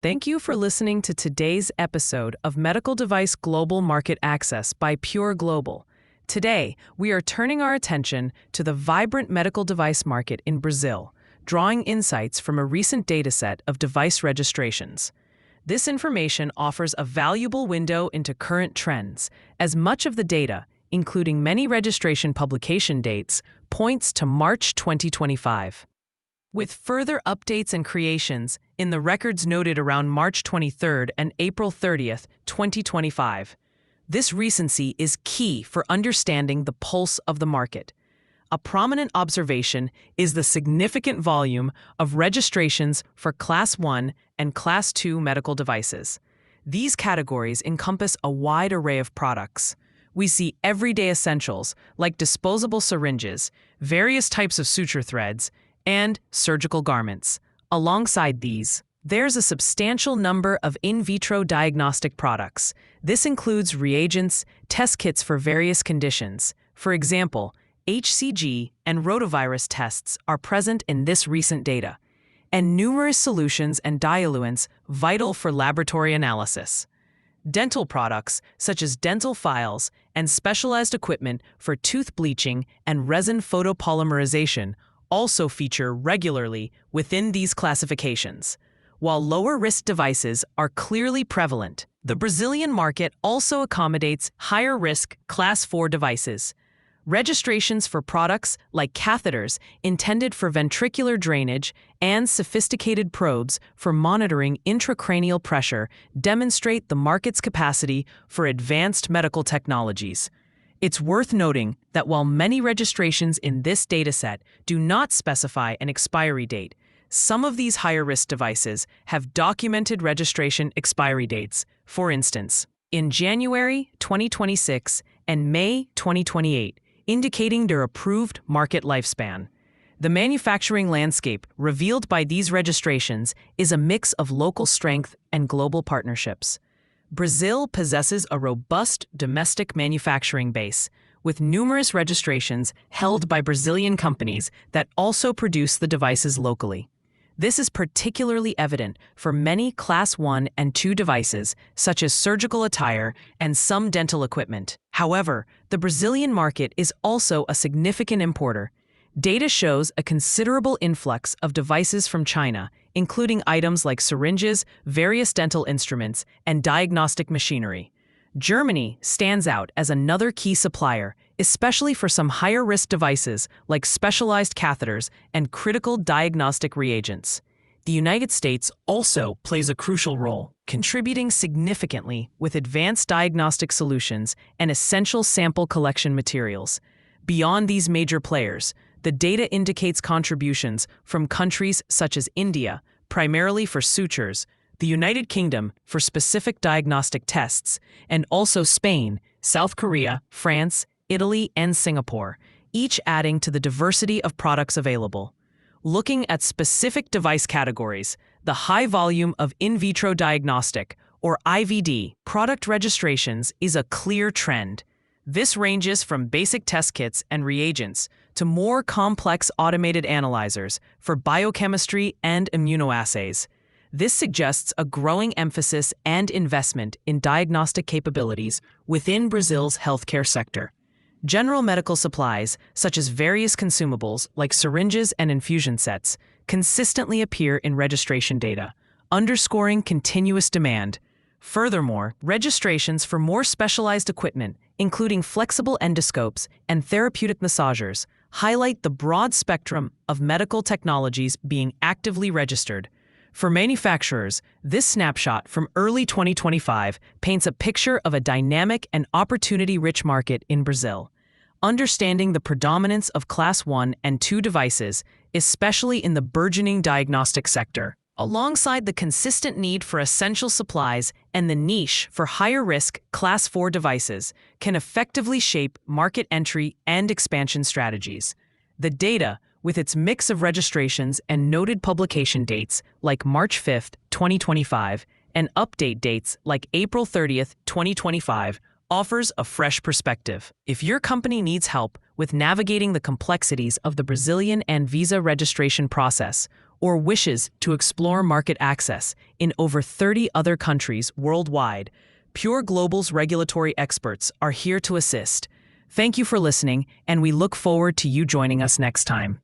Thank you for listening to today's episode of Medical Device Global Market Access by Pure Global. Today, we are turning our attention to the vibrant medical device market in Brazil, drawing insights from a recent dataset of device registrations. This information offers a valuable window into current trends, as much of the data, including many registration publication dates, points to March 2025. With further updates and creations in the records noted around March 23rd and April 30th, 2025, this recency is key for understanding the pulse of the market. A prominent observation is the significant volume of registrations for Class 1 and Class 2 medical devices. These categories encompass a wide array of products. We see everyday essentials like disposable syringes, various types of suture threads, and surgical garments. Alongside these, there's a substantial number of in vitro diagnostic products. This includes reagents, test kits for various conditions. For example, HCG and rotavirus tests are present in this recent data, and numerous solutions and diluents vital for laboratory analysis. Dental products, such as dental files and specialized equipment for tooth bleaching and resin photopolymerization, also feature regularly within these classifications. While lower-risk devices are clearly prevalent, the Brazilian market also accommodates higher-risk Class 4 devices. Registrations for products like catheters intended for ventricular drainage and sophisticated probes for monitoring intracranial pressure demonstrate the market's capacity for advanced medical technologies. It's worth noting that while many registrations in this dataset do not specify an expiry date, some of these higher-risk devices have documented registration expiry dates. For instance, in January 2026 and May 2028, indicating their approved market lifespan. The manufacturing landscape revealed by these registrations is a mix of local strength and global partnerships. Brazil possesses a robust domestic manufacturing base, with numerous registrations held by Brazilian companies that also produce the devices locally. This is particularly evident for many Class 1 and 2 devices, such as surgical attire and some dental equipment. However, the Brazilian market is also a significant importer. Data shows a considerable influx of devices from China, including items like syringes, various dental instruments, and diagnostic machinery. Germany stands out as another key supplier, especially for some higher-risk devices like specialized catheters and critical diagnostic reagents. The United States also plays a crucial role, contributing significantly with advanced diagnostic solutions and essential sample collection materials. Beyond these major players, the data indicates contributions from countries such as India, primarily for sutures, the United Kingdom for specific diagnostic tests, and also Spain, South Korea, France, Italy, and Singapore, each adding to the diversity of products available. Looking at specific device categories, the high volume of in vitro diagnostic, or IVD, product registrations is a clear trend. This ranges from basic test kits and reagents to more complex automated analyzers for biochemistry and immunoassays. This suggests a growing emphasis and investment in diagnostic capabilities within Brazil's healthcare sector. General medical supplies, such as various consumables like syringes and infusion sets, consistently appear in registration data, underscoring continuous demand. Furthermore, registrations for more specialized equipment, including flexible endoscopes and therapeutic massagers, highlight the broad spectrum of medical technologies being actively registered. For manufacturers, this snapshot from early 2025 paints a picture of a dynamic and opportunity-rich market in Brazil. Understanding the predominance of Class 1 and 2 devices, especially in the burgeoning diagnostic sector, alongside the consistent need for essential supplies and the niche for higher-risk Class 4 devices, can effectively shape market entry and expansion strategies. The data, with its mix of registrations and noted publication dates like March 5, 2025, and update dates like April 30, 2025, offers a fresh perspective. If your company needs help with navigating the complexities of the Brazilian Anvisa registration process, or wishes to explore market access in over 30 other countries worldwide, Pure Global's regulatory experts are here to assist. Thank you for listening, and we look forward to you joining us next time.